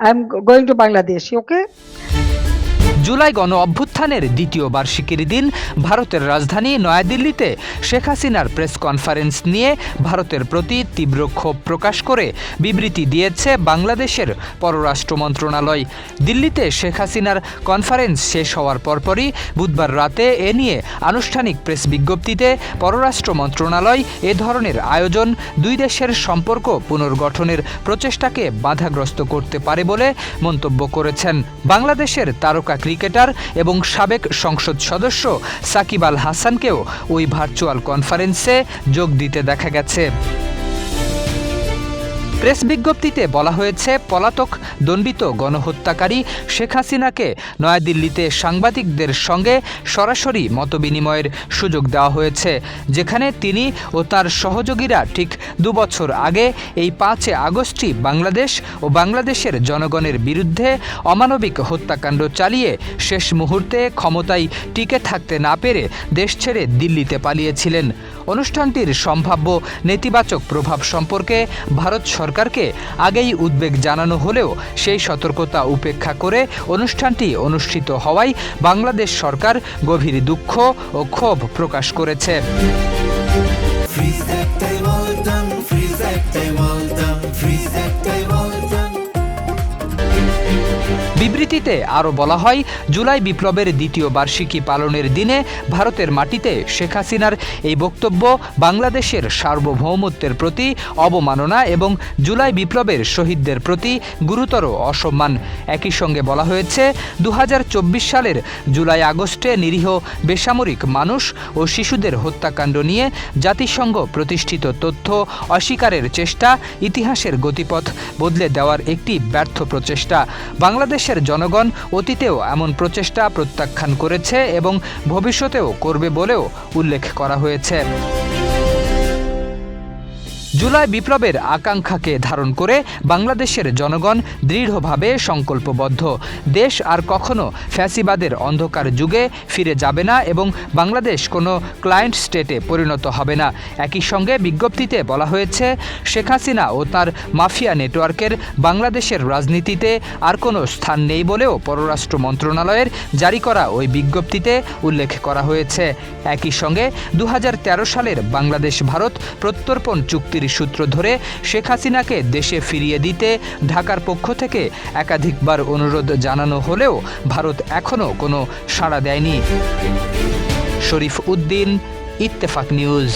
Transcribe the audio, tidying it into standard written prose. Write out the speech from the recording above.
I am going to Bangladesh. Okay? July গণ অভ্যুত্থানের দ্বিতীয় বার্ষিকীর দিন ভারতের রাজধানী নয়াদিল্লিতে শেখ হাসিনার প্রেস কনফারেন্স নিয়ে ভারতের প্রতি তীব্র ক্ষোভ প্রকাশ করে বিবৃতি দিয়েছে বাংলাদেশের পররাষ্ট্র মন্ত্রণালয়। দিল্লিতে শেখ হাসিনার কনফারেন্স শেষ হওয়ার পরপরই বুধবার রাতে এ নিয়ে আনুষ্ঠানিক প্রেস বিজ্ঞপ্তিতে পররাষ্ট্র মন্ত্রণালয় এ ধরনের আয়োজন দুই দেশের সম্পর্ক পুনর্গঠনের প্রচেষ্টাকে বাধাগ্রস্ত করতে পারে বলে মন্তব্য করেছেন। বাংলাদেশের তারকা ক্রিকেটার এবং সাবেক সংসদ সদস্য সাকিব আল হাসানকেও ওই ভার্চুয়াল কনফারেন্সে যোগ দিতে দেখা গেছে। প্রেস বিজ্ঞপ্তিতে বলা হয়েছে, পলাতক দণ্ডিত গণহত্যাকারী শেখ হাসিনাকে নয়াদিল্লিতে সাংবাদিকদের সঙ্গে সরাসরি মতবিনিময়ের সুযোগ দেওয়া হয়েছে, যেখানে তিনি ও তার সহযোগীরা ঠিক ২ বছর আগে এই ৫ আগস্টই বাংলাদেশ ও বাংলাদেশের জনগণের বিরুদ্ধে অমানবিক হত্যাকাণ্ড চালিয়ে শেষ মুহূর্তে ক্ষমতায় টিকে থাকতে না পেরে দেশ ছেড়ে দিল্লিতে পালিয়েছিলেন। অনুষ্ঠানটির সম্ভাব্য নেতিবাচক প্রভাব সম্পর্কে ভারত সরকারকে আগেই উদ্বেগ জানানো হলেও সেই সতর্কতা উপেক্ষা করে অনুষ্ঠানটি অনুষ্ঠিত হওয়ায় বাংলাদেশ সরকার গভীর দুঃখ ও ক্ষোভ প্রকাশ করেছে। বিবৃতিতে আরও বলা হয়, জুলাই বিপ্লবের দ্বিতীয় বার্ষিকী পালনের দিনে ভারতের মাটিতে শেখ হাসিনার এই বক্তব্য বাংলাদেশের সার্বভৌমত্বের প্রতি অবমাননা এবং জুলাই বিপ্লবের শহীদদের প্রতি গুরুতর অসম্মান। একই সঙ্গে বলা হয়েছে, ২০২৪ সালের জুলাই আগস্টে নিরীহ বেসামরিক মানুষ ও শিশুদের হত্যাকাণ্ড নিয়ে জাতিসংঘ প্রতিষ্ঠিত তথ্য অস্বীকারের চেষ্টা ইতিহাসের গতিপথ বদলে দেওয়ার একটি ব্যর্থ প্রচেষ্টা। বাংলাদেশের জনগণ অতীতেও এমন প্রচেষ্টা প্রত্যাখ্যান করেছে এবং ভবিষ্যতেও করবে বলেও উল্লেখ করা হয়েছে। জুলাই বিপ্লবের আকাঙ্ক্ষাকে ধারণ করে বাংলাদেশের জনগণ দৃঢ়ভাবে সংকল্পবদ্ধ। দেশ আর কখনো ফ্যাসিবাদের অন্ধকার যুগে ফিরে যাবে না এবং বাংলাদেশ কোনো ক্লায়েন্ট স্টেটে পরিণত হবে না। একই সঙ্গে বিজ্ঞপ্তিতে বলা হয়েছে, শেখ হাসিনা ও তার মাফিয়া নেটওয়ার্কের বাংলাদেশের রাজনীতিতে আর কোনো স্থান নেই বলেও পররাষ্ট্র মন্ত্রণালয়ের জারি করা ওই বিজ্ঞপ্তিতে উল্লেখ করা হয়েছে। একই সঙ্গে ২০১৩ সালের বাংলাদেশ ভারত প্রত্যর্পণ চুক্তির সূত্র ধরে শেখ হাসিনাকে দেশে ফিরিয়ে দিতে ঢাকার পক্ষ থেকে একাধিকবার অনুরোধ জানানো হলেও ভারত এখনও কোনো সাড়া দেয়নি। শরীফ উদ্দিন, ইত্তেফাক নিউজ।